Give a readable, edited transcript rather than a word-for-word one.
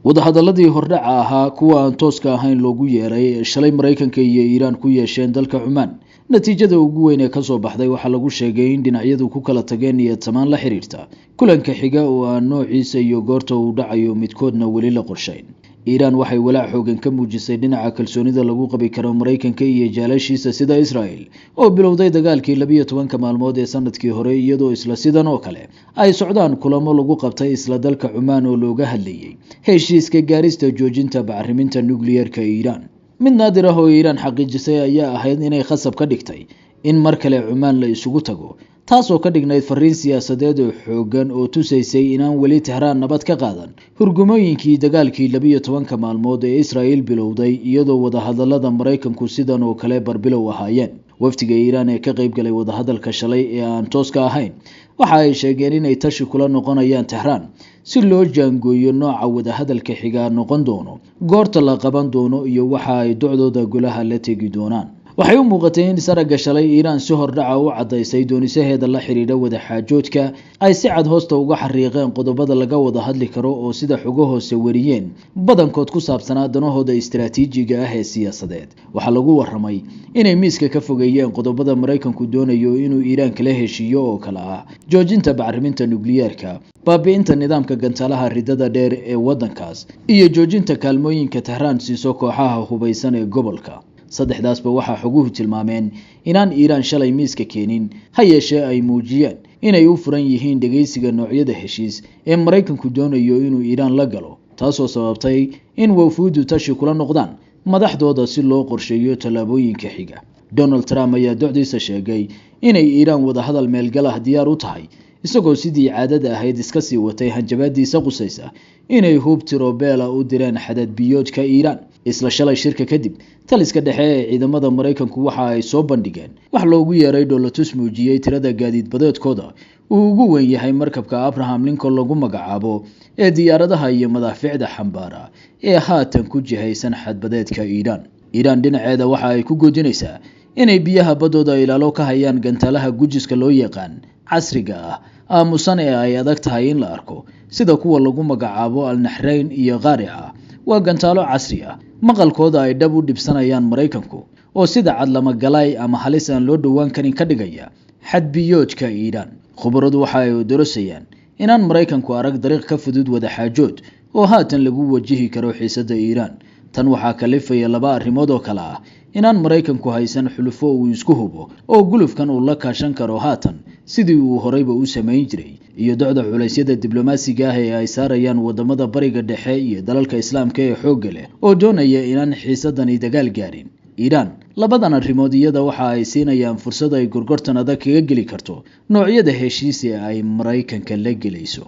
wadahadaladii hordhaca ahaa kuwa aan tooska ahayn loogu yeeray shalay Mareykanka iyo Iiraan ku yeesheen dalka Cumaan. natiijada ugu weyn ee ka soo baxday waxa lagu sheegay in dhinacyadu ku kala tageen iyo tamaan la xiriirta kulanka xiga oo aan noociisa iyo goorta uu dhacayo midkoodna weli la qorshayn. Iiraan waxay walaac xoogan ka muujisay dhinaca kalsoonida lagu qabi karo Mareykanka iyo jaalashiisa sida Israel oo bilowday dagaalkii 12 maalmood ee sanadkii hore iyadoo isla sidan oo kale ay socdaan kulamo lagu qabtay isla dalka Cumaan oo looga hadlayay heshiiska gaarista joojinta bacriminta nuclear-ka Iiraan. mid naadir ah oo Iiraan xaqiijisay ayaa ahayd inay khasab ka dhigtay in mar kale Cumaan la isugu tago, taasoo ka dhignayd fariin siyaasadeed oo xoogan oo tusaysay inaan weli Tehraan nabad ka qaadan hurgumooyinkii dagaalkii 12 maalmood ee Israel bilowday iyadoo wadahadalada Mareykanku sidan oo kale barbilow ahaayeen. wafdiga Iiraan ee ka qayb galay wadahadalka shalay ee aan tooska ahayn waxa ay sheegeen inay tashi kula noqonayaan Tehraan si loo jaangooyo nooca wadahadalka xiga noqon doono, goorta la qaban doono iyo waxa ay docdooda golaha la tegi doonaan. waxay u muuqatay in saraga shalay Iiraan si hordhaca u cadaysay doonisaheeda la xiriira wadaxaajoodka ay si cad hoosta uga xariiqeen qodobada laga wada hadli karo oo sida xogo hoose wariyeen badankood ku saabsanaa danahooda istiraatiijiga ah ee siyaasadeed. waxaa lagu waramay inay miiska ka fogeeyeen qodobada Mareykanku doonayo inuu Iiraan kala heshiiyo oo kala ah joojinta bacriminta nuclear-ka, baabi'inta nidaamka gantaalaha ridada dheer ee wadankaas iyo joojinta kaalmooyinka Tehraan siiso kooxaha hubaysan ee gobolka. saddexdaasba waxaa xoguhu tilmaameen inaan Iiraan shalay miiska keenin, ha yeeshee ay muujiyeen inay u furan yihiin dhageysiga noocyada heshiis ee Mareykanku doonayo inuu Iiraan la galo, taasoo sababtay in wafuudu tashi kula noqdaan madaxdooda si loo qorsheeyo tallaabooyinka xiga. Donald Trump ayaa docdiisa sheegay inay Iiraan wada hadal meelgalah diyaar u tahay, isagoo sidii caadada ahayd iska sii watay hanjabaadiisa qusaysa inay hub tirobeela u direen xadad biyoodka Iiraan. isla shalay shirka kadib taliska dhexe ee ciidamada Mareykanku waxa ay soo bandhigeen wax loogu yeeray dhoolatus muujiyay tirada gaadiid badeedkooda uu ugu weyn yahay markabka Abraham Lincoln lagu magacaabo ee diyaaradaha iyo madaaficda xambaara ee haatan ku jihaysan xadbadeedka Iiraan. Iiraan dhinaceeda waxa ay ku goodinaysaa inay biyaha badooda ilaalo ka hayaan gantaalaha gujiska loo yaqaan casriga ah aamusan ee ay adag tahay in la arko sida kuwa lagu magacaabo Al-Nahrayn iyo Qari'a. waa gantaalo casri ah, maqalkooda ay dhab u dhibsanayaan Mareykanku oo sida cad lama galay ama halis aan loo dhawaan karin ka dhigaya xadbiyoodka Iiraan. khubaradu waxa ay dorosayaan inaan Mareykanku arag dariiq ka fudud wadaxaajood oo haatan lagu wajihi karo xiisada Iiraan. tan waxaa kalifaya laba arrimood oo kala ah inaan Mareykanku haysan xulufo uu isku hubo oo gulufkan uu la kaashan karo haatan sidii uu horeyba u sameyn jiray, iyo docda culeysyada diblomaasiga ah ee ay saarayaan wadamada bariga dhexe iyo dalalka islaamka ee xoogga leh oo doonaya inaan xiisadani dagaal gaarin. Iiraan labadan arrimood iyada waxa ay siinayaan fursad ay gorgortan adag kaga geli karto noocyada heshiis ee ay Mareykanka la gelayso.